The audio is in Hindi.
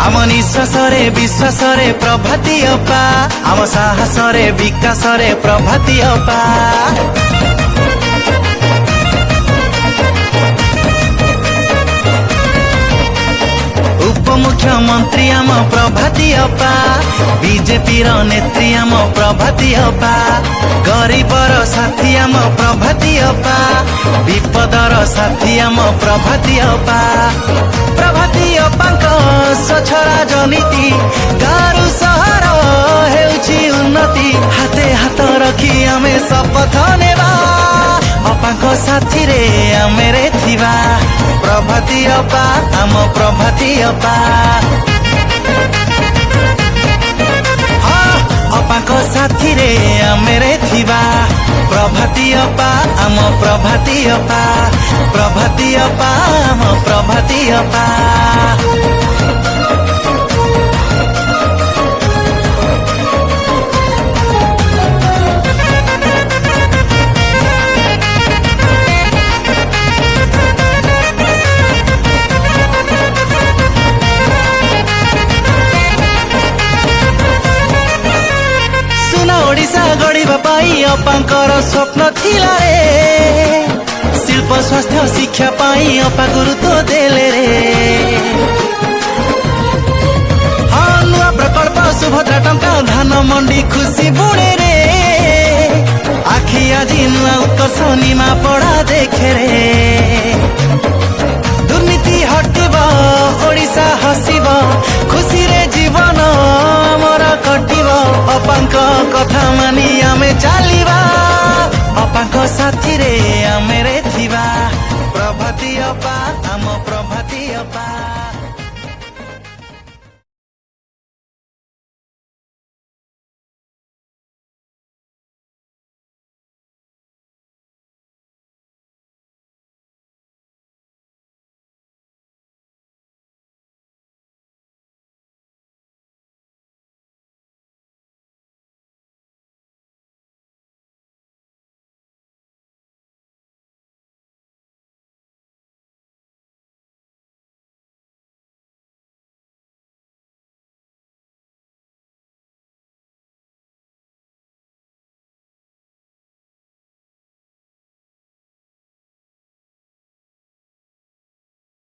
आम निश्वास रे विश्वास रे प्रभाती अपा आम साहस रे विकास रे प्रभाती अपा उपमुख्यमंत्री आम प्रभाती अपा बीजेपी रो नेत्री आम प्रभाती अपा गरीबर साथी आम प्रभाती अपा विपदर साथी आम प्रभाती अपा प्रभाती अपांक स्वच्छ राजनीति गारु सहर हेउछि उन्नति हाथे हाथ रखी आमे शपथ नेबा अपांक साथी रे आमे रे थिबा प्रभाती अपा आम प्रभाती अपा अपांक साथी रे आमे रे थिबा प्रभाती अपा आम प्रभाती अपा प्रभाती अपा आम प्रभाती अपा ओडिशा गढ़िबा पाई अपांकर स्वप्न थिला रे शिल्प स्वास्थ्य शिक्षा पाई अपा गुरुत्व देले रे हाँ नुआ प्रकल्प सुभद्रा टंका धान मंडी खुशी बुणे रे आखि आजी नुआ उत्कर्ष निमा पड़ा देखे रे दुर्नीति हटिब ओडिशा हसिब खुशी रे जीवन आमर कटिब अपांक कथा मानी आमे चलिबा अपांक साथी रे आमे रे थिबा प्रभाती अपा आम प्रभाती अपा।